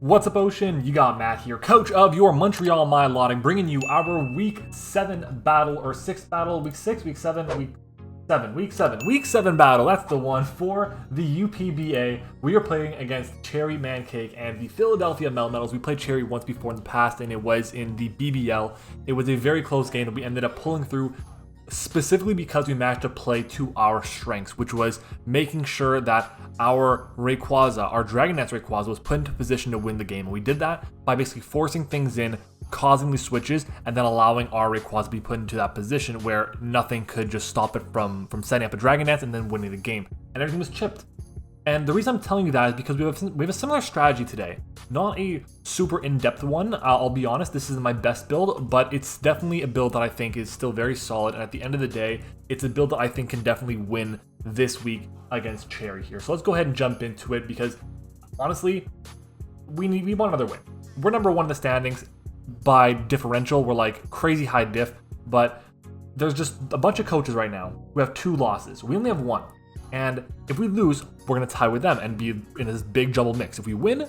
What's up, Ocean? You got Matt here, coach of your Montreal Milotic, bringing you our Week 7 battle, or 6th battle, Week 6, Week 7, Week 7 battle. That's the one for the UPBA. We are playing against Cherry Mancake and the Philadelphia Melmetals. We played Cherry once before in the past, and it was in the BBL. It was a very close game that we ended up pulling through, specifically because we managed to play to our strengths, which was making sure that our Rayquaza, our Dragon Dance Rayquaza, was put into position to win the game. And we did that by basically forcing things in, causing the switches, and then allowing our Rayquaza to be put into that position where nothing could just stop it from setting up a Dragon Dance and then winning the game. And everything was chipped. And the reason I'm telling you that is because we have a similar strategy today. Not a super in-depth one, I'll be honest, this isn't my best build, but it's definitely a build that I think is still very solid, and at the end of the day, it's a build that I think can definitely win this week against Cherry here. So let's go ahead and jump into it, because honestly, we want another win. We're number one in the standings by differential, we're like crazy high diff, but there's just a bunch of coaches right now who have 2 losses. We only have 1. And if we lose, we're going to tie with them and be in this big jumble mix. If we win,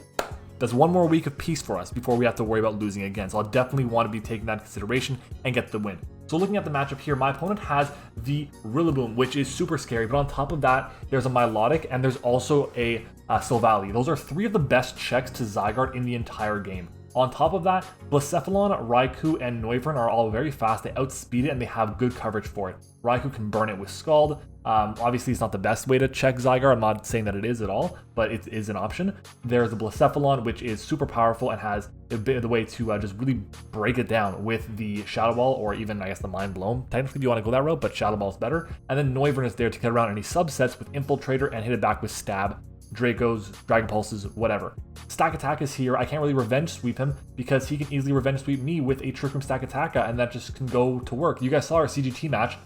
that's one more week of peace for us before we have to worry about losing again. So I'll definitely want to be taking that into consideration and get the win. So looking at the matchup here, my opponent has the Rillaboom, which is super scary. But on top of that, there's a Milotic and there's also a Silvally. Those are 3 of the best checks to Zygarde in the entire game. On top of that, Blacephalon, Raikou, and Noivern are all very fast. They outspeed it and they have good coverage for it. Raikou can burn it with Scald. Obviously, it's not the best way to check Zygarde. I'm not saying that it is at all, but it is an option. There's the Blacephalon, which is super powerful and has a bit of the way to just really break it down with the Shadow Ball, or even, I guess, the Mind Blown. Technically, you want to go that route, but Shadow Ball is better. And then Noivern is there to get around any subsets with Infiltrator and hit it back with Stab, Dracos, Dragon Pulses, whatever. Stack Attack is here. I can't really revenge sweep him because he can easily revenge sweep me with a Trick Room Stack Attacka, and that just can go to work. You guys saw our CGT match.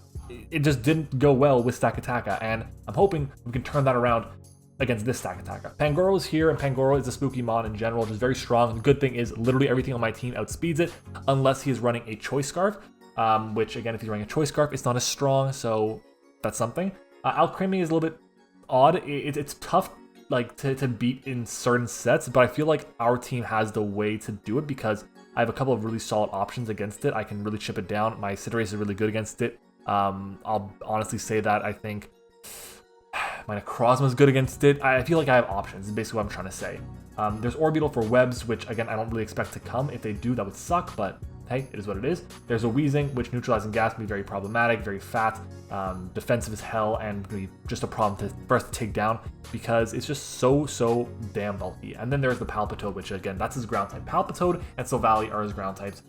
It just didn't go well with Stack Attacka, and I'm hoping we can turn that around against this Stack Attacka. Pangoro is here, and Pangoro is a spooky mon in general, which is very strong. The good thing is literally everything on my team outspeeds it, unless he is running a Choice Scarf, which again, if he's running a Choice Scarf, it's not as strong, so that's something. Alcremie is a little bit odd. It's tough to beat in certain sets, but I feel like our team has the way to do it because I have a couple of really solid options against it. I can really chip it down. My Cinderace is really good against it. I'll honestly say that I think my Necrozma is good against it. I feel like I have options, is basically what I'm trying to say. There's Orbeetle for webs, which again, I don't really expect to come. If they do, that would suck, but hey, it is what it is. There's a Weezing, which neutralizing gas can be very problematic, very fat, defensive as hell, and be just a problem for us to take down because it's just so damn bulky. And then there's the Palpitoad, which again, that's his ground type. Palpitoad and Silvally are his ground types.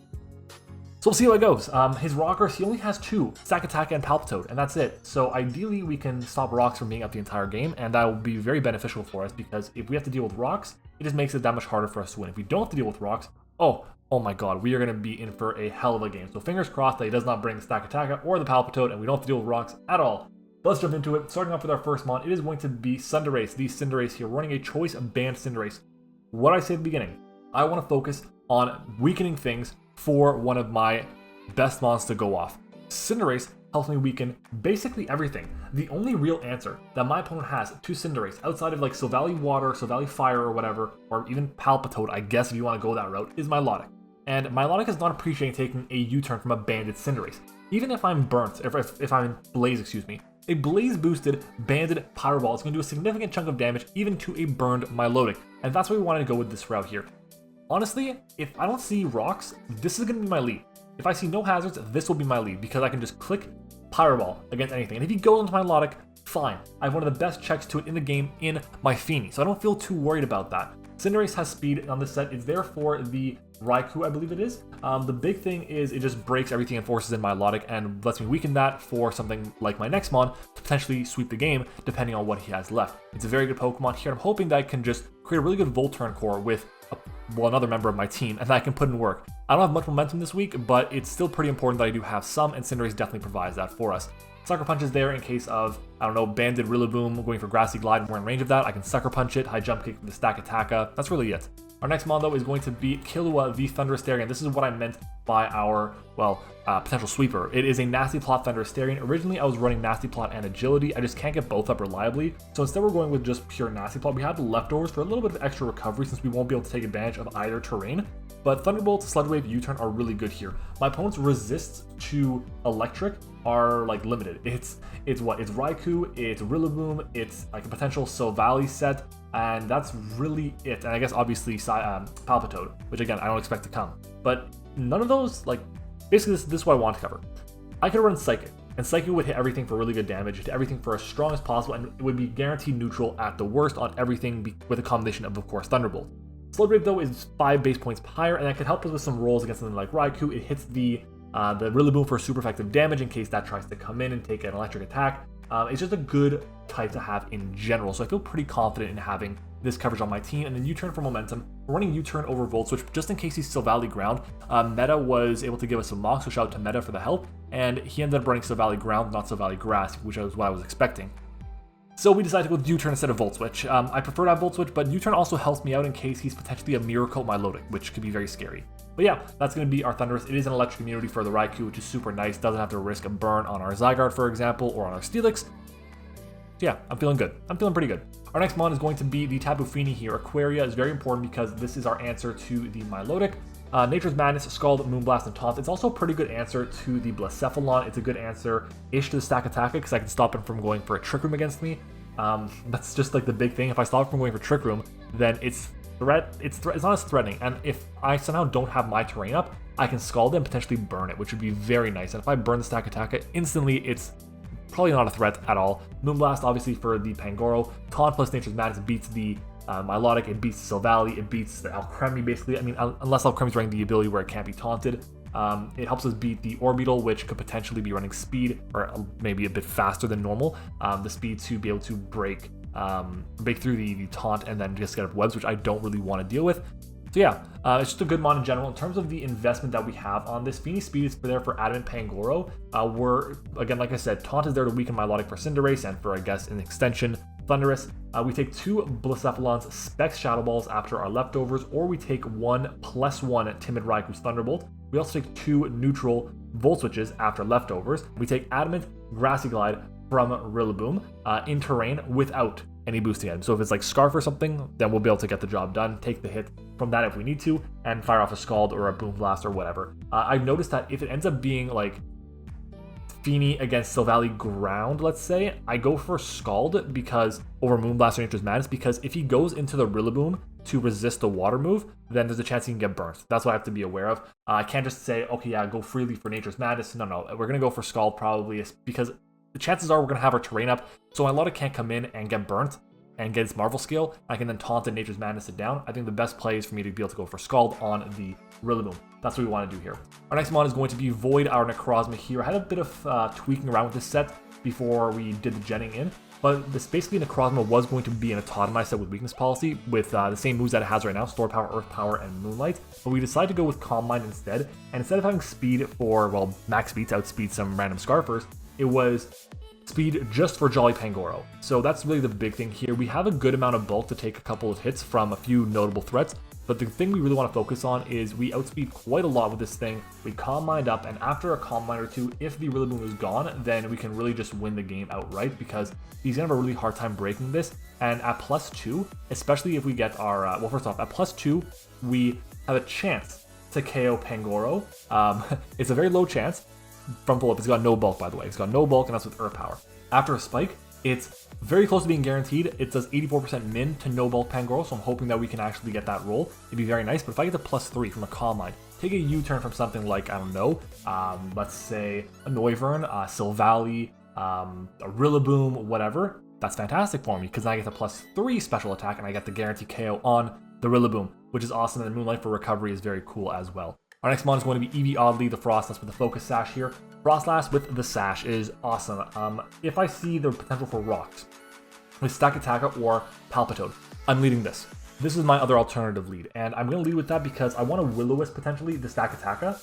So we'll see how it goes. His rockers, he only has 2, Stack Attack and Palpitoad, and that's it. So ideally, we can stop rocks from being up the entire game, and that will be very beneficial for us because if we have to deal with rocks, it just makes it that much harder for us to win. If we don't have to deal with rocks, oh my god, we are going to be in for a hell of a game. So fingers crossed that he does not bring the Stack Attack or the Palpitoad, and we don't have to deal with rocks at all. But let's jump into it. Starting off with our first mon, it is going to be Cinderace, the Cinderace here, running a Choice Band Cinderace. What I say at the beginning, I want to focus on weakening things for one of my best mons to go off. Cinderace helps me weaken basically everything. The only real answer that my opponent has to Cinderace, outside of like Silvally Water, Silvally Fire or whatever, or even Palpitoad, I guess if you want to go that route, is Milotic. And Milotic is not appreciating taking a U-turn from a banded Cinderace. Even if I'm burnt, if I'm in Blaze, excuse me, a Blaze boosted banded Power Ball is going to do a significant chunk of damage even to a burned Milotic. And that's why we wanted to go with this route here. Honestly, if I don't see rocks, this is going to be my lead. If I see no hazards, this will be my lead because I can just click Power Ball against anything. And if he goes into Milotic, fine. I have one of the best checks to it in the game in my Feeny, so I don't feel too worried about that. Cinderace has speed on this set. It's there for the Raikou, I believe it is. The big thing is it just breaks everything and forces in Milotic and lets me weaken that for something like my next mon to potentially sweep the game depending on what he has left. It's a very good Pokemon here. I'm hoping that I can just create a really good Volturn core with another member of my team and that I can put in work. I don't have much momentum this week, but it's still pretty important that I do have some, and Cinderace definitely provides that for us. Sucker Punch is there in case of, I don't know, Banded Rillaboom going for Grassy Glide and we're in range of that. I can Sucker Punch it, High Jump Kick for the Stack Attacka. That's really it. Our next mon, though, is going to be Killua the Thunderous-Starion. This is what I meant by our, well, potential sweeper. It is a Nasty Plot Thunderous-Starion. Originally, I was running Nasty Plot and Agility. I just can't get both up reliably. So instead, we're going with just pure Nasty Plot. We have the leftovers for a little bit of extra recovery since we won't be able to take advantage of either terrain. But Thunderbolt, Sludge Wave, U-Turn are really good here. My opponent's resists to Electric are like limited. It's what? It's Raikou, it's Rillaboom, it's like a potential Silvally set, and that's really it. And I guess obviously Palpitoad, which again, I don't expect to come. But none of those, like, basically this is what I want to cover. I could run Psychic, and Psychic would hit everything for really good damage, hit everything for as strong as possible, and it would be guaranteed neutral at the worst on everything with a combination of course, Thunderbolt. Sludge Wave, though, is 5 base points higher, and that could help us with some rolls against something like Raikou. It hits the Rillaboom for super effective damage in case that tries to come in and take an electric attack. It's just a good type to have in general, so I feel pretty confident in having this coverage on my team. And then U-Turn for momentum. We're running U-Turn over Volt Switch just in case he's Silvally Ground. Meta was able to give us some mocks, so shout out to Meta for the help, and he ended up running Silvally Ground, not Silvally Grass, which is what I was expecting. So we decided to go with U-Turn instead of Volt Switch. I prefer to have Volt Switch, but U-Turn also helps me out in case he's potentially a Miracle Milotic, which could be very scary. But yeah, that's going to be our Thunderous. It is an electric immunity for the Raikou, which is super nice. Doesn't have to risk a burn on our Zygarde, for example, or on our Steelix. So yeah, I'm feeling good. I'm feeling pretty good. Our next mon is going to be the Tapu Fini here. Aquaria is very important because this is our answer to the Milotic. Nature's Madness, Scald, Moonblast, and Taunt. It's also a pretty good answer to the Blacephalon. It's a good answer-ish to the Stack Attacka because I can stop him from going for a Trick Room against me. That's just like the big thing. If I stop him from going for Trick Room, then it's not as threatening. And if I somehow don't have my terrain up, I can Scald it and potentially burn it, which would be very nice. And if I burn the Stack Attacka, instantly it's probably not a threat at all. Moonblast, obviously, for the Pangoro. Taunt plus Nature's Madness beats the Milotic, it beats the Silvally, it beats the Alcremie, basically. I mean, unless Alcremie's running the ability where it can't be taunted. It helps us beat the Orbeetle, which could potentially be running speed, or maybe a bit faster than normal. The speed to be able to break through the taunt and then just get up webs, which I don't really want to deal with. So yeah, it's just a good mon in general. In terms of the investment that we have on this, Fini Speed is there for Adamant Pangoro. Again, like I said, Taunt is there to weaken Milotic for Cinderace and for, I guess, an extension, Thunderous. We take 2 Blacephalon's Specs Shadow Balls after our leftovers, or we take 1+1 Timid Raikou's Thunderbolt. We also take 2 neutral Volt Switches after leftovers. We take Adamant Grassy Glide from Rillaboom in terrain without any boosting item. So if it's like Scarf or something, then we'll be able to get the job done, take the hit from that if we need to, and fire off a Scald or a Boom Blast or whatever. I've noticed that if it ends up being like Fini against Silvally Ground, let's say, I go for Scald because over Moonblast or Nature's Madness, because if he goes into the Rillaboom to resist the water move, then there's a chance he can get burnt. That's what I have to be aware of. I can't just say, okay, yeah, go freely for Nature's Madness. No, we're going to go for Scald probably because the chances are we're going to have our terrain up, so Milotic can't come in and get burnt and get its Marvel skill. I can then taunt and Nature's Madness it down. I think the best play is for me to be able to go for Scald on the Rillaboom. That's what we want to do here. Our next mon is going to be Void our Necrozma here. I had a bit of tweaking around with this set before we did the genning in, but this basically Necrozma was going to be an autotomized set with weakness policy with the same moves that it has right now, Store Power, Earth Power, and Moonlight, but we decided to go with Calm Mind instead, and instead of having speed for, well, max speed to outspeed some random Scarfers, it was speed just for Jolly Pangoro. So that's really the big thing here. We have a good amount of bulk to take a couple of hits from a few notable threats, but the thing we really want to focus on is we outspeed quite a lot with this thing. We Calm Mind up, and after a Calm Mind or two, if the Rillaboom is gone, then we can really just win the game outright because he's going to have a really hard time breaking this. And at +2, especially if we get our, well, first off, at +2, we have a chance to KO Pangoro. It's a very low chance from full up. It's got no bulk, by the way. It's got no bulk, and that's with Earth Power. After a spike, it's very close to being guaranteed. It does 84% min to no bulk Pangoro, so I'm hoping that we can actually get that roll. It'd be very nice, but if I get the +3 from a Calm Mind, take a U-turn from something like, I don't know, let's say a Noivern, Silvally, a Rillaboom, whatever, that's fantastic for me, because then I get the +3 special attack, and I get the guaranteed KO on the Rillaboom, which is awesome, and the Moonlight for recovery is very cool as well. Our next mon is going to be Eevee Oddly, the Frostlass with the Focus Sash here. Frostlass with the Sash is awesome. If I see the potential for rocks with Stack Attacka or Palpitoad, I'm leading this. This is my other alternative lead, and I'm going to lead with that because I want to Will-O-Wisp potentially the Stack Attacka.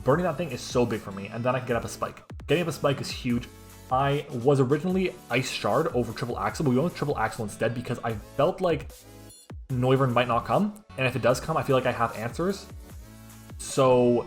Burning that thing is so big for me, and then I can get up a Spike. Getting up a Spike is huge. I was originally Ice Shard over Triple Axle, but we went with Triple Axle instead because I felt like Noivern might not come, and if it does come, I feel like I have answers. So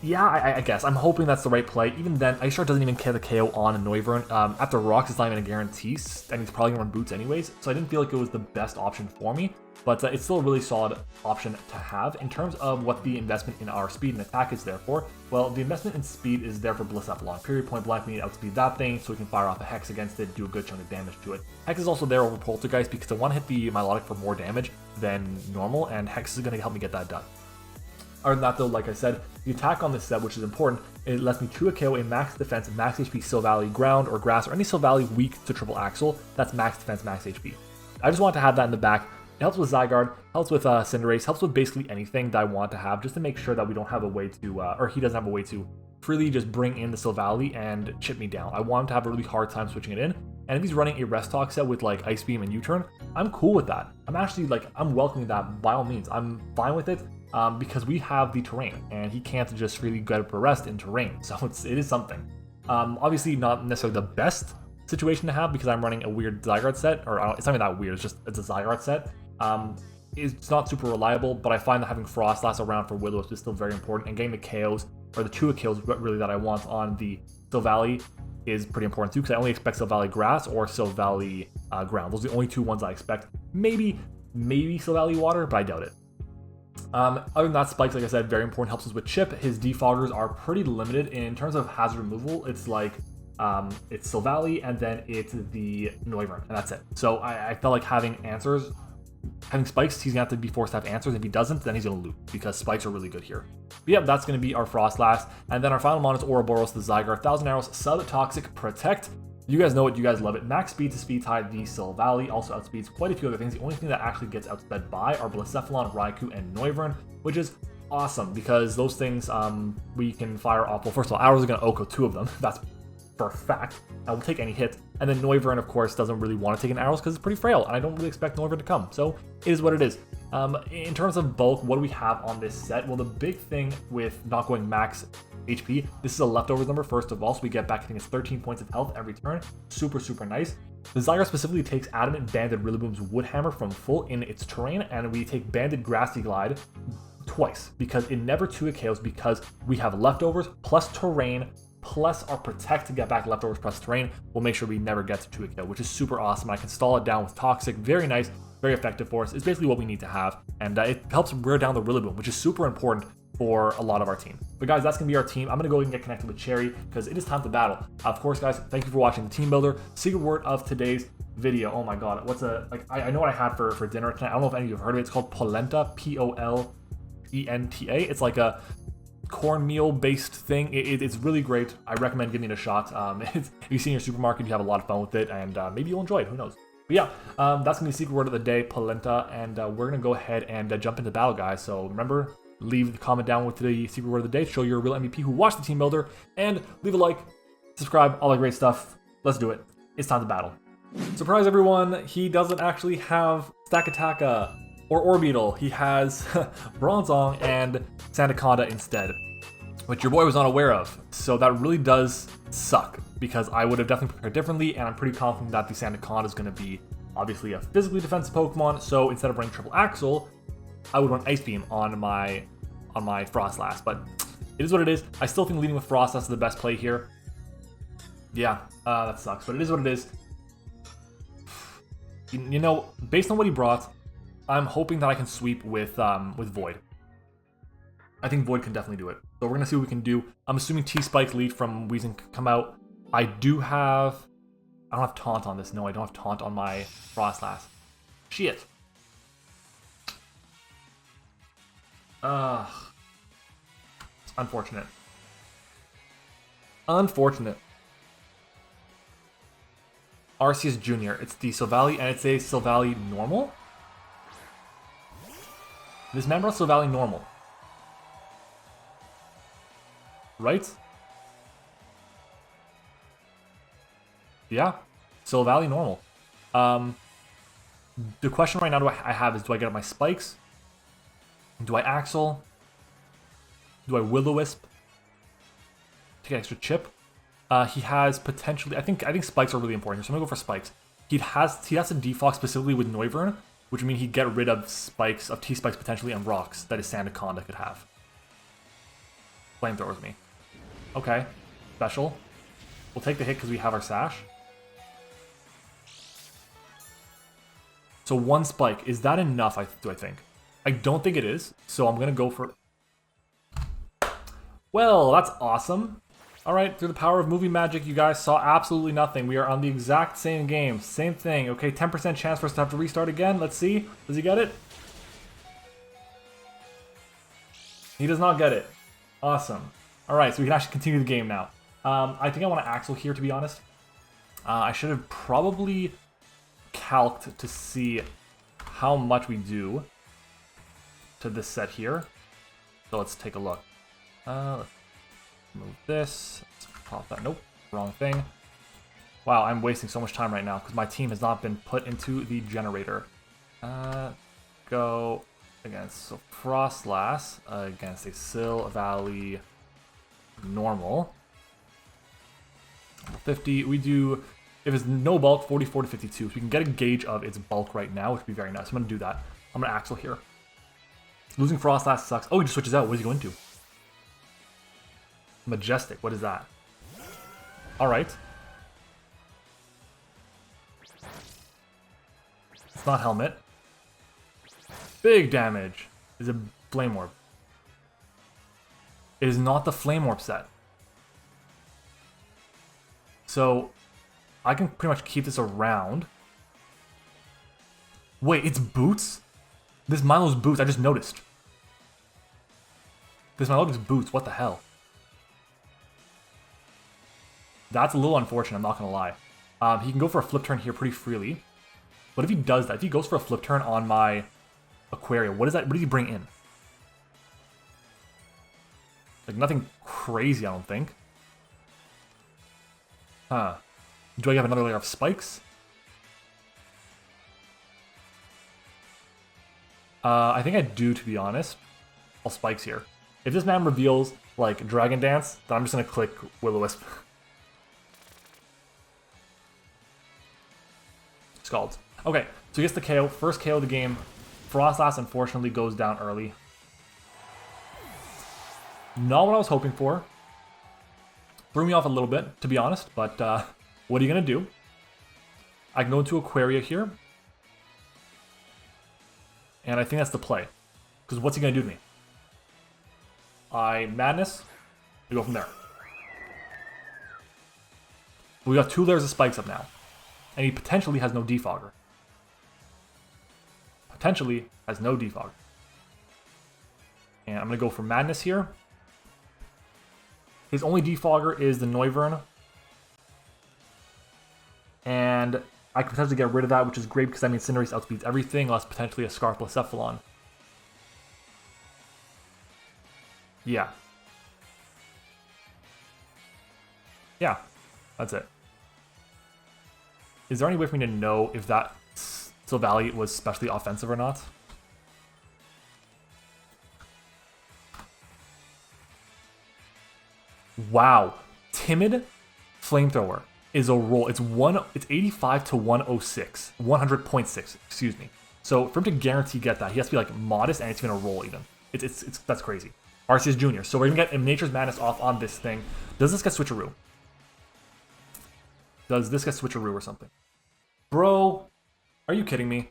yeah, I guess. I'm hoping that's the right play. Even then, Ice Shard doesn't even get the KO on a Noivern. After Rocks, it's not even a guarantee, and he's probably going to run Boots anyways, so I didn't feel like it was the best option for me, but it's still a really solid option to have. In terms of what the investment in our speed and attack is there for, well, the investment in speed is there for Blacephalon. Period, point blank, we need to outspeed that thing so we can fire off a Hex against it, do a good chunk of damage to it. Hex is also there over Poltergeist because I want to hit the Milotic for more damage than normal, and Hex is going to help me get that done. Other than that though, like I said, the attack on this set, which is important, it lets me 2 KO a max defense, max HP Silvally, ground or grass, or any Silvally weak to Triple Axle. That's max defense, max HP. I just want to have that in the back. It helps with Zygarde, helps with Cinderace, helps with basically anything that I want to have, just to make sure that we don't have a way to, or he doesn't have a way to freely just bring in the Silvally and chip me down. I want him to have a really hard time switching it in. And if he's running a Rest Talk set with like Ice Beam and U-Turn, I'm cool with that. I'm actually like, I'm welcoming that by all means. I'm fine with it. Because we have the terrain, and he can't just freely get up a rest in terrain, so it is something. Obviously not necessarily the best situation to have because I'm running a weird Zygarde set, or it's not even that weird, it's a Zygarde set. It's not super reliable, but I find that having Frostlass around for Will-O-Wisp is still very important, and getting the KOs, or the 2 KOs really that I want on the Silvally is pretty important too, because I only expect Silvally Grass or Silvally Ground. Those are the only 2 ones I expect. Maybe Silvally Water, but I doubt it. Other than that, Spikes, like I said, very important, helps us with chip. His defoggers are pretty limited in terms of hazard removal. It's like, it's Silvally, and then it's the Noivern, and that's it. So I felt like having answers, having Spikes, he's going to have to be forced to have answers. If he doesn't, then he's going to loot, because Spikes are really good here. But yeah, that's going to be our Frostlass. And then our final mon is Ouroboros, the Zygarde, 1000 Arrows, Sub-Toxic, Protect. You guys know it, you guys love it. Max speed to speed tie the Silvally, also outspeeds quite a few other things. The only thing that actually gets outsped by are Blacephalon, Raikou, and Noivern, which is awesome because those things we can fire off. Well, first of all, Arrows are going to Oko 2 of them. That's for a fact. I will take any hit. And then Noivern, of course, doesn't really want to take an Arrows because it's pretty frail, and I don't really expect Noivern to come. So it is what it is. In terms of bulk, what do we have on this set? Well, the big thing with not going max HP, this is a leftovers number first of all, so we get back, I think it's 13 points of health every turn. Super, super nice. The Zygarde specifically takes Adamant Banded Rillaboom's Woodhammer from full in its terrain, and we take Banded Grassy Glide twice, because it never 2 KOs, because we have leftovers plus terrain plus our Protect to get back leftovers plus terrain. We'll make sure we never get to 2 KO, which is super awesome. I can stall it down with Toxic, very nice, very effective for us. It's basically what we need to have, and it helps wear down the Rillaboom, which is super important for a lot of our team. But guys, that's going to be our team. I'm going to go and get connected with Cherry because it is time to battle. Of course, guys, thank you for watching the Team Builder. Secret word of today's video. Oh my god, what's I know what I had for dinner tonight. I don't know if any of you have heard of it. It's called polenta, Polenta. It's like a cornmeal based thing. It's really great. I recommend giving it a shot. If you see in your supermarket, you have a lot of fun with it, and maybe you'll enjoy it. Who knows? But yeah, that's going to be secret word of the day, polenta, and we're going to go ahead and jump into battle, guys. So remember, leave the comment down with the secret word of the day to show you're a real MVP who watched the Team Builder, and leave a like, subscribe, all that great stuff. Let's do it. It's time to battle. Surprise everyone, he doesn't actually have Stakataka or Orbeetle. He has Bronzong and Sandaconda instead, which your boy was unaware of. So that really does suck, because I would have definitely prepared differently, and I'm pretty confident that the Sandaconda is going to be obviously a physically defensive Pokemon, so instead of running Triple Axle, I would run Ice Beam on my Frostlass, but it is what it is. I still think leading with Frostlass is the best play here. Yeah, that sucks, but it is what it is. You know, based on what he brought, I'm hoping that I can sweep with Void. I think Void can definitely do it. So we're gonna see what we can do. I'm assuming T-Spike lead from Weezing can come out. I don't have Taunt on this. No, I don't have Taunt on my Frostlass. Shit. Unfortunate. Unfortunate. Arceus Jr. It's the Silvally, and it's a Silvally normal? This man brought Silvally normal. Right? Yeah. Silvally normal. The question right now I have is, do I get up my Spikes? Do I Axle? Do I Will-O-Wisp? Take an extra chip? He has potentially, I think spikes are really important here, so I'm gonna go for spikes. He has to defog specifically with Noivern, which would mean he'd get rid of spikes, of T-spikes potentially, and rocks that his Sandaconda could have. Flamethrowers me. Okay, special. We'll take the hit because we have our sash. So 1 spike, is that enough, do I think? I don't think it is, so I'm gonna go for... Well, that's awesome. Alright, through the power of movie magic, you guys saw absolutely nothing. We are on the exact same game. Same thing. Okay, 10% chance for us to have to restart again. Let's see. Does he get it? He does not get it. Awesome. Alright, so we can actually continue the game now. I think I want to Axel here, to be honest. I should have probably calced to see how much we do to this set here. So let's take a look. Let's move this. Let's pop that. Nope, wrong thing. Wow, I'm wasting so much time right now because my team has not been put into the generator. Go against Frostlass against a Sill Valley normal. 50. We do, if it's no bulk, 44 to 52. So we can get a gauge of its bulk right now, which would be very nice. I'm going to do that. I'm going to Axel here. Losing Frostlass sucks. Oh, he just switches out. What is he going to? Majestic. What is that? Alright. It's not Helmet. Big damage. Is it Flame Orb? It is not the Flame Orb set. So, I can pretty much keep this around. Wait, it's Boots? This Milo's Boots, I just noticed. This Milo's Boots, what the hell? That's a little unfortunate, I'm not gonna lie. He can go for a flip turn here pretty freely. But if he does that, if he goes for a flip turn on my Aquaria, what is that? What did he bring in? Like nothing crazy, I don't think. Huh. Do I have another layer of spikes? I think I do, to be honest. All spikes here. If this man reveals, like, Dragon Dance, then I'm just gonna click Will-O-Wisp. Scald. Okay, so he gets the KO. First KO of the game. Frostlass, unfortunately, goes down early. Not what I was hoping for. Threw me off a little bit, to be honest, but what are you gonna do? I can go into Aquaria here. And I think that's the play. Because what's he gonna do to me? I Madness. We go from there. We got 2 layers of spikes up now. And he potentially has no defogger. Potentially has no defogger. And I'm gonna go for Madness here. His only defogger is the Noivern. And I can potentially get rid of that, which is great because that means Cinderace outspeeds everything, unless potentially a Specs Blacephalon. Yeah. Yeah, that's it. Is there any way for me to know if that Silvally was specially offensive or not? Wow. Timid Flamethrower is a roll. It's 85 to 106. 100.6, excuse me. So for him to guarantee get that, he has to be like modest and it's gonna roll even. That's crazy. Arceus Jr. So we're gonna get Nature's Madness off on this thing. Does this get switcheroo? Does this get switcheroo or something? Bro, are you kidding me?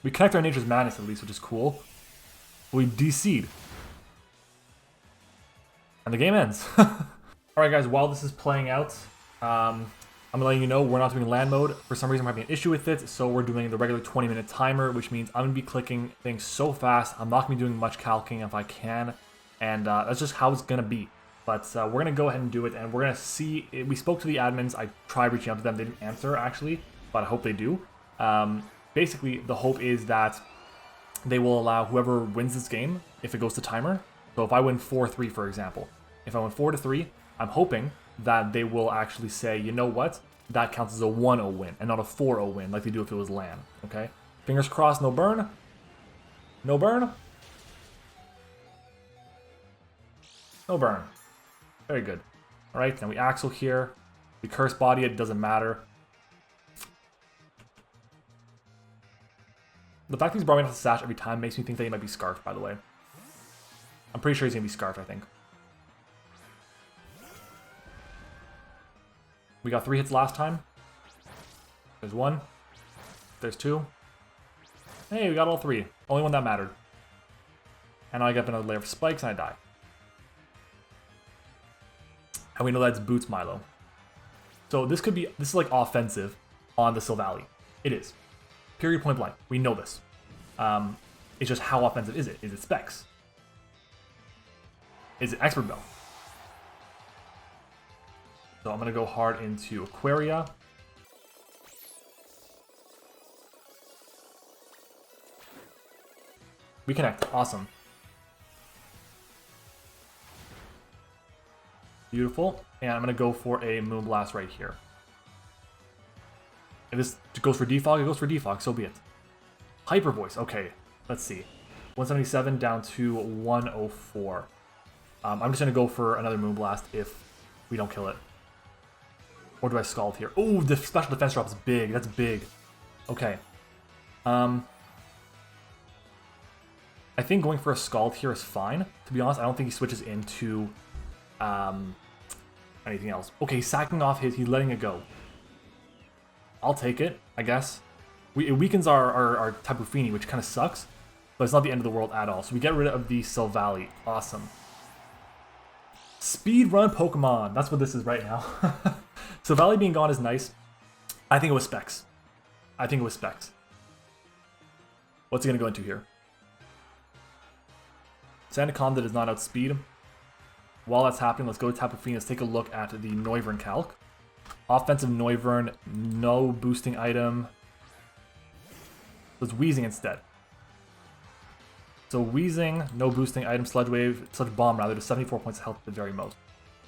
We connect our Nature's Madness at least, which is cool. We DC'd. And the game ends. Alright guys, while this is playing out, I'm letting you know we're not doing land mode. For some reason we're having an issue with it, so we're doing the regular 20-minute timer, which means I'm going to be clicking things so fast, I'm not going to be doing much calcing if I can, and that's just how it's going to be. But we're going to go ahead and do it, and we're going to see. We spoke to the admins, I tried reaching out to them, they didn't answer actually, but I hope they do. Basically, the hope is that they will allow whoever wins this game, if it goes to timer. So if I win 4-3, for example, if I win 4-3, I'm hoping that they will actually say, you know what, that counts as a 1-0 win and not a 4-0 win like they do if it was LAN, okay? Fingers crossed, no burn. No burn. No burn. Very good. Alright, then we Axle here. We Curse Body, it doesn't matter. The fact that he's brought me off the Sash every time makes me think that he might be Scarfed, by the way. I'm pretty sure he's going to be Scarfed, I think. We got 3 hits last time. There's 1. There's 2. Hey, we got all 3. Only one that mattered. And now I get another layer of spikes and I die. And we know that's Boots Milo. So this is like offensive on the Silvally. It is. Period, point blank. We know this. It's just how offensive is it? Is it Specs? Is it Expert Bell? So I'm going to go hard into Aquaria. We connect. Awesome. Beautiful. And I'm going to go for a Moonblast right here. If this goes for Defog, it goes for Defog. So be it. Hyper Voice. Okay. Let's see. 177 down to 104. I'm just going to go for another Moonblast if we don't kill it. Or do I Scald here? Oh, the special defense drop is big. That's big. Okay. I think going for a Scald here is fine. To be honest, I don't think he switches into anything else. Okay, he's sacking off he's letting it go. I'll take it, I guess. It weakens our Tapu Fini, which kind of sucks, but it's not the end of the world at all. So we get rid of the Silvally. Awesome. Speedrun Pokemon. That's what this is right now. Silvally being gone is nice. I think it was Specs. I think it was Specs. What's he going to go into here? Sandaconda does not outspeed. While that's happening, let's go to Tapu Fini. Let's take a look at the Noivern calc. Offensive Noivern, no boosting item. So it's Weezing instead. So Weezing, no boosting item, Sludge Bomb rather, to 74 points of health at the very most.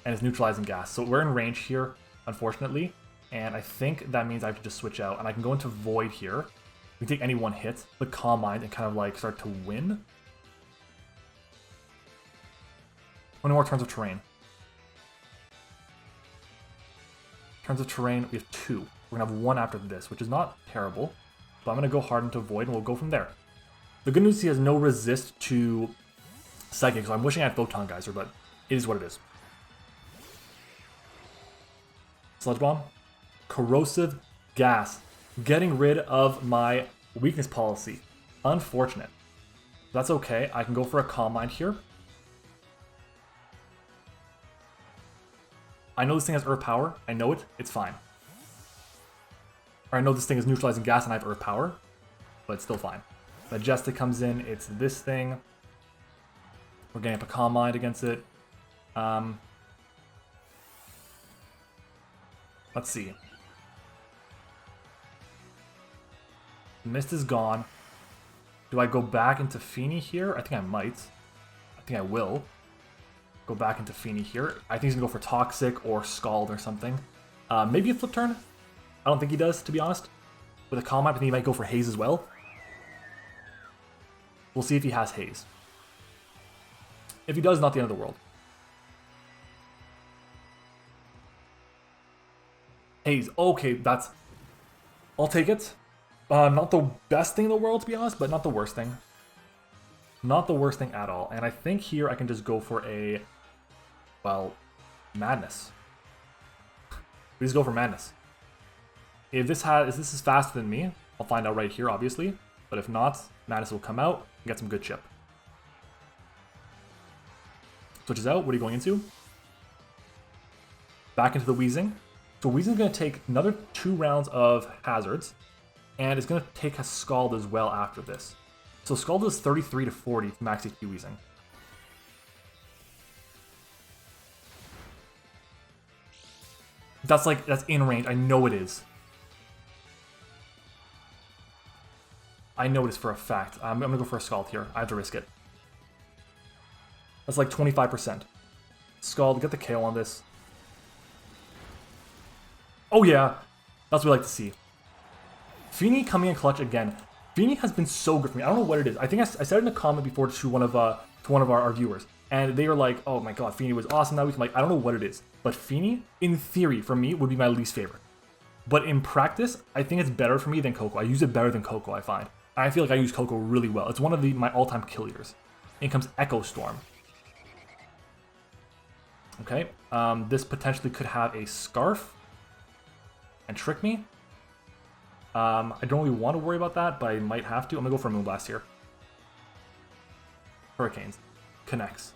And it's neutralizing gas. So we're in range here, unfortunately. And I think that means I have to just switch out. And I can go into Void here. We can take any one hit, but Calm Mind, and kind of like start to win. 20 more turns of terrain. Turns of terrain, we have 2. We're going to have 1 after this, which is not terrible. But I'm going to go hard into Void, and we'll go from there. The good news is he has no resist to Psychic, so I'm wishing I had Photon Geyser, but it is what it is. Sludge Bomb. Corrosive Gas. Getting rid of my weakness policy. Unfortunate. That's okay. I can go for a Calm Mind here. I know this thing has Earth Power. I know it. It's fine. Or I know this thing is neutralizing gas and I have Earth Power, but it's still fine. Majestic comes in. It's this thing. We're getting up a Calm Mind against it. Let's see. Mist is gone. Do I go back into Fini here? I think I might. I think I will. Go back into Fini here. I think he's going to go for Toxic or Scald or something. Maybe a Flip Turn? I don't think he does, to be honest. With a Calm Mind, I think he might go for Haze as well. We'll see if he has Haze. If he does, not the end of the world. Haze. Okay, that's... I'll take it. Not the best thing in the world, to be honest, but not the worst thing. Not the worst thing at all. And I think here I can just go for a... Well, Madness. We just go for Madness. If this is faster than me, I'll find out right here, obviously. But if not, Madness will come out and get some good chip. Switches out. What are you going into? Back into the Weezing. So Weezing's going to take another 2 rounds of hazards. And it's going to take a Scald as well after this. So Scald is 33 to 40 to max HP Weezing. That's in range. I know it is. I know it is for a fact. I'm going to go for a Scald here. I have to risk it. That's like 25%. Scald, get the KO on this. Oh yeah, that's what we like to see. Fini coming in clutch again. Fini has been so good for me. I don't know what it is. I think I said it in a comment before to one of our viewers. And they were like, oh my god, Feeny was awesome that week. I'm like, I don't know what it is. But Feeny, in theory, for me, would be my least favorite. But in practice, I think it's better for me than Coco. I use it better than Coco, I find. I feel like I use Coco really well. It's one of my all-time kill leaders. In comes Echo Storm. Okay, this potentially could have a Scarf and trick me. I don't really want to worry about that, but I might have to. I'm gonna go for a Moonblast here. Hurricanes. Connects.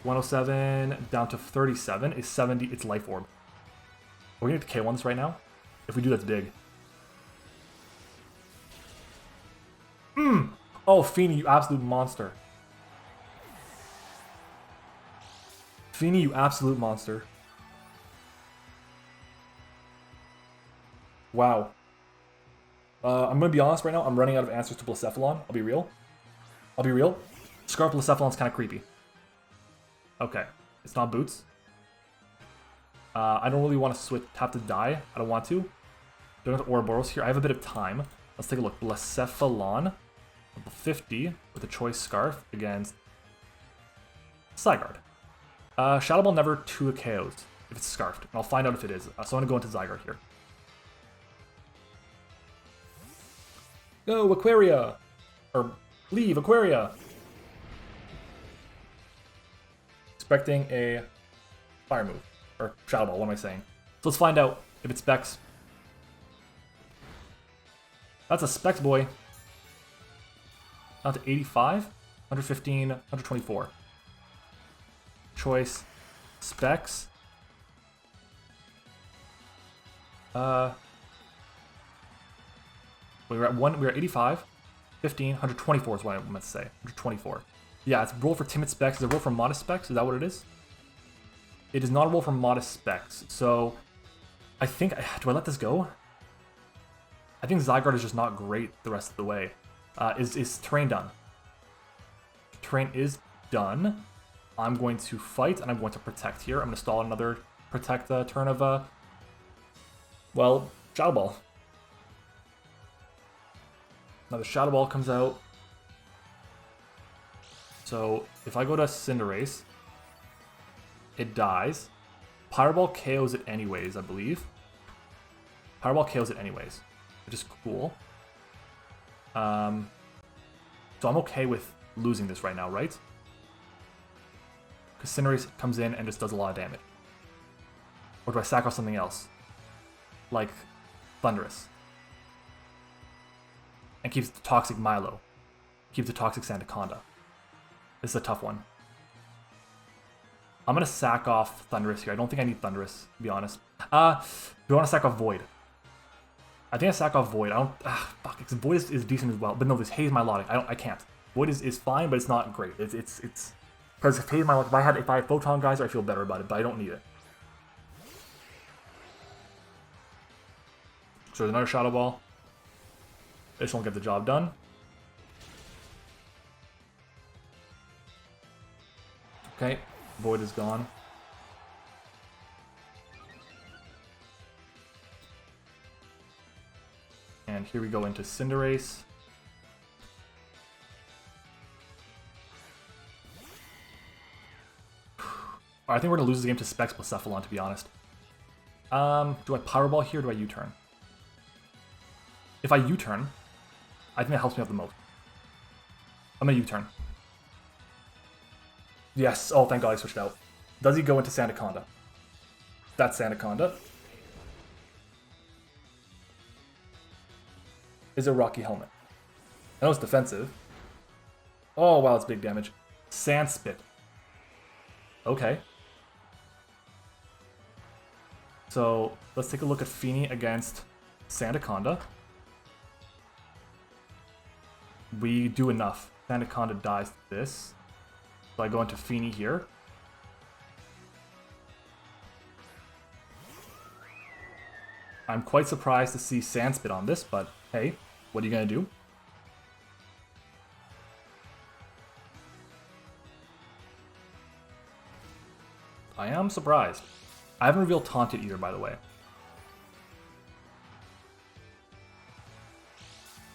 107 down to 37 is 70. It's Life Orb. We're gonna get to K1s right now. If we do, that's big. Oh, Feeny, you absolute monster. Feeny, you absolute monster. Wow. I'm gonna be honest right now. I'm running out of answers to Blacephalon. I'll be real. Scarf Blacephalon's kind of creepy. Okay, it's not Boots. I don't really want to switch. Have to die. I don't want to. Don't have Ouroboros here. I have a bit of time. Let's take a look. Blacephalon, level 50 with a choice Scarf against Zygarde. Shadow Ball never 2 KOs if it's Scarfed. And I'll find out if it is. So I'm gonna go into Zygarde here. Go Aquaria, or leave Aquaria. Expecting a fire move. Or Shadow Ball, what am I saying? So let's find out if it's Specs. That's a Specs boy. Down to 85, 115, 124. Choice, Specs. We were at 85, 15, 124 is what I meant to say. 124. Yeah, it's a roll for timid Specs. Is it a roll for modest Specs? Is that what it is? It is not a roll for modest Specs. So I think, do I let this go? I think Zygarde is just not great the rest of the way. Is Terrain done? Terrain is done. I'm going to fight and I'm going to protect here. I'm going to stall another protect turn of, well, Shadow Ball. Another Shadow Ball comes out. So if I go to Cinderace, it dies. Pyro Ball KOs it anyways, I believe. Pyro Ball KOs it anyways, which is cool. So I'm okay with losing this right now, right? Because Cinderace comes in and just does a lot of damage. Or do I sacrifice something else? Like Thundurus. And keeps the Toxic Milo. Keeps the Toxic Sandaconda. This is a tough one. I'm going to sack off Thundurus here. I don't think I need Thundurus, to be honest. Do I want to sack off Void? I think I sack off Void. I don't... fuck, because Void is decent as well. But no, this Haze Milotic. I can't. Void is fine, but it's not great. It's because if Haze Milotic... If I had Photon Geyser, I feel better about it, but I don't need it. So there's another Shadow Ball. This won't get the job done. Okay, Void is gone. And here we go into Cinderace. I think we're going to lose the game to Specs Blacephalon, to be honest. Do I Power Ball here or do I U-turn? If I U-turn, I think that helps me out the most. I'm going to U-turn. Yes. Oh, thank God I switched out. Does he go into Sandaconda? That's Sandaconda. Is it Rocky Helmet? I know it's defensive. Oh, wow, it's big damage. Sand Spit. Okay. So, let's take a look at Feeny against Sandaconda. We do enough. Sandaconda dies to this. So I go into Feeny here. I'm quite surprised to see Sandspit on this, but hey, what are you going to do? I am surprised. I haven't revealed Taunt yet either, by the way.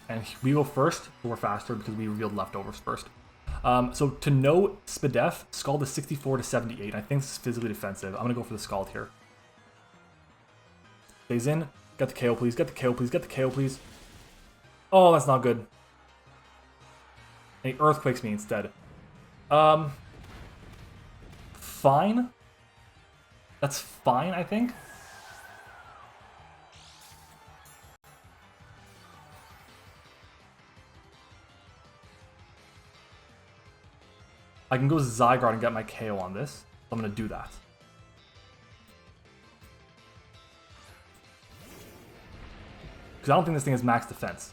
And we go first, but we're faster because we revealed Leftovers first. So to know Spadef, Scald is 64 to 78. I think this is physically defensive. I'm going to go for the Scald here. Stays in. Get the KO, please. Get the KO, please. Get the KO, please. Oh, that's not good. And he Earthquakes me instead. Fine. That's fine, I think. I can go Zygarde and get my KO on this. So I'm going to do that. Because I don't think this thing has max defense.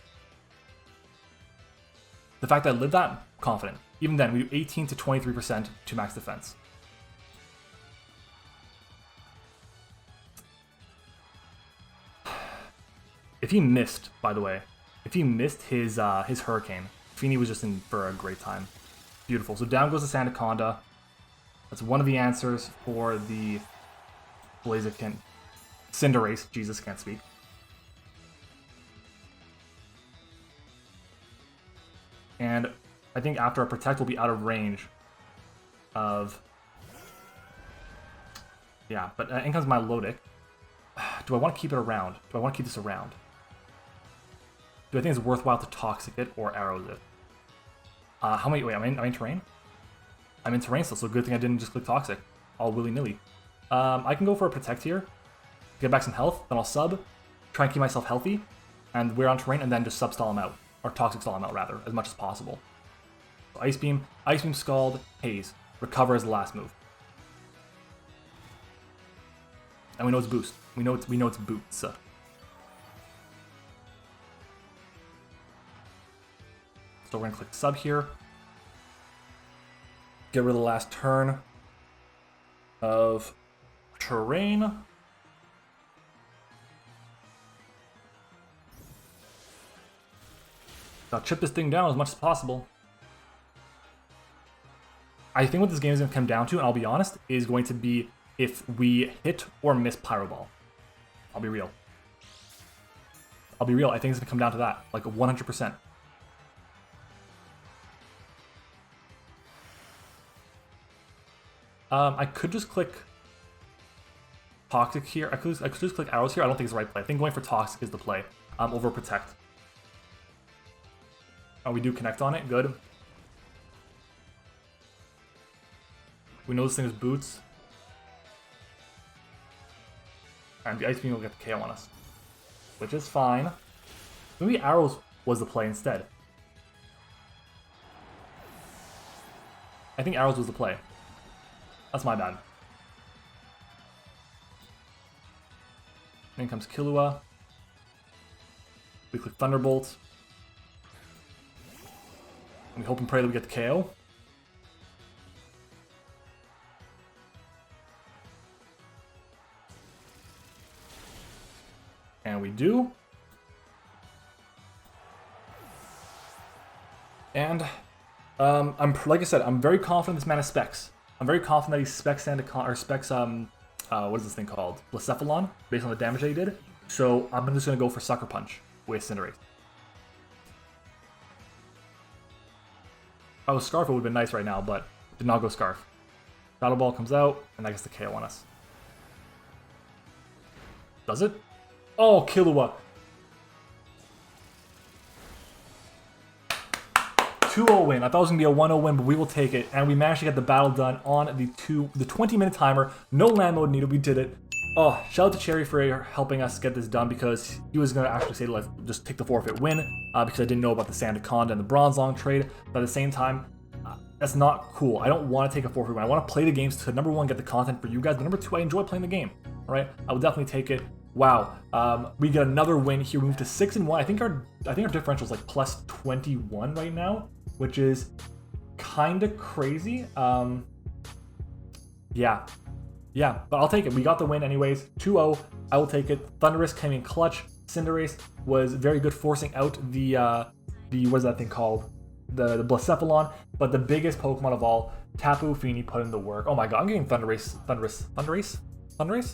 The fact that I lived that, confident. Even then, we do 18 to 23% to max defense. If he missed, by the way, if he missed his Hurricane, Feeney was just in for a great time. Beautiful. So down goes the Sandaconda. That's one of the answers for the Blaziken. Cinderace. Jesus, can't speak. And I think after a Protect will be out of range of... Yeah, but in comes my Lodic. Do I want to keep it around? Do I want to keep this around? Do I think it's worthwhile to Toxic it or Arrows it? How many? Wait, I'm in terrain? I'm in terrain still, so good thing I didn't just click Toxic. All willy-nilly. I can go for a Protect here. Get back some health, then I'll sub. Try and keep myself healthy. And we're on terrain, and then just sub-stall him out. Or Toxic stall him out, rather, as much as possible. So Ice Beam, Scald, Haze. Recover as the last move. And we know it's Boost. We know it's Boots. So we're going to click sub here. Get rid of the last turn of terrain. I'll chip this thing down as much as possible. I think what this game is going to come down to, and I'll be honest, is going to be if we hit or miss Pyro Ball. I'll be real. I think it's going to come down to that, like 100%. I could just click Toxic here. I could just click Arrows here. I don't think it's the right play. I think going for Toxic is the play over Protect. Oh, we do connect on it. Good. We know this thing is Boots. And the Ice Beam will get the KO on us. Which is fine. Maybe Arrows was the play instead. I think Arrows was the play. That's my bad. Then comes Killua. We click Thunderbolt. And we hope and pray that we get the KO. And we do. And like I said, I'm very confident this man is Specs. I'm very confident that he's Specs or Specs what is this thing called? Blacephalon, based on the damage that he did. So I'm just gonna go for Sucker Punch with Cinderace. If I was Scarf, it would have been nice right now, but did not go Scarf. Battle Ball comes out, and that gets the KO on us. Does it? Oh, Killua. 2-0 win. I thought it was going to be a 1-0 win, but we will take it. And we managed to get the battle done on the 20-minute timer. No land mode needed. We did it. Oh, shout out to Cherry for helping us get this done, because he was going to actually say, let's just take the forfeit win, because I didn't know about the Sandaconda and the Bronzong trade. But at the same time, that's not cool. I don't want to take a forfeit win. I want to play the games to, number one, get the content for you guys, but number two, I enjoy playing the game. All right, I will definitely take it. Wow, we get another win here. We move to 6-1. I think our differential is like plus 21 right now, which is kind of crazy. Yeah, but I'll take it. We got the win anyways. 2-0. I will take it. Thunderous came in clutch. Cinderace was very good, forcing out the what is that thing called? The Blacephalon. But the biggest Pokemon of all, Tapu Fini, put in the work. Oh my god, I'm getting Thunderous. Thunderous?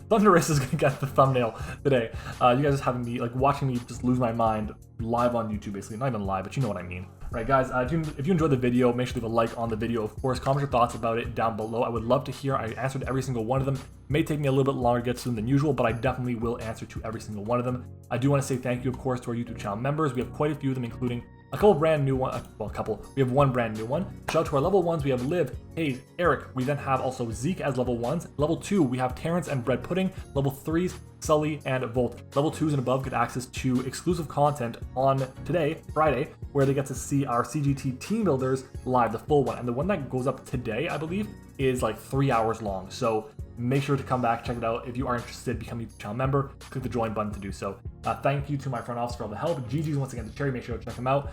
Thunderous is gonna get the thumbnail today. You guys just having me, like, watching me just lose my mind live on YouTube, basically. Not even live, but you know what I mean. Right, guys, if you enjoyed the video, make sure to leave a like on the video. Of course, comment your thoughts about it down below. I would love to hear. I answered every single one of them. It may take me a little bit longer to get to them than usual, but I definitely will answer to every single one of them. I do want to say thank you, of course, to our YouTube channel members. We have quite a few of them, including a couple brand new ones. Well, a couple. We have one brand new one. Shout out to our level 1s. We have Liv, Hayes, Eric. We then have also Zeke as level 1s. Level 2, we have Terrence and Bread Pudding. Level 3s, Sully and Volt. Level 2s and above get access to exclusive content on today, Friday, where they get to see our CGT team builders live, the full one. And the one that goes up today, I believe, is like 3 hours long. So make sure to come back, check it out. If you are interested, become a YouTube channel member, click the join button to do so. Thank you to my front office for all the help. GG's once again to Cherry, make sure to check them out.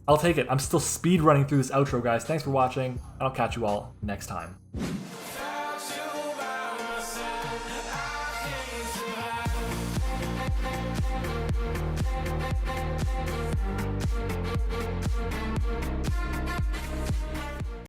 I'll take it. I'm still speed running through this outro, guys. Thanks for watching, and I'll catch you all next time.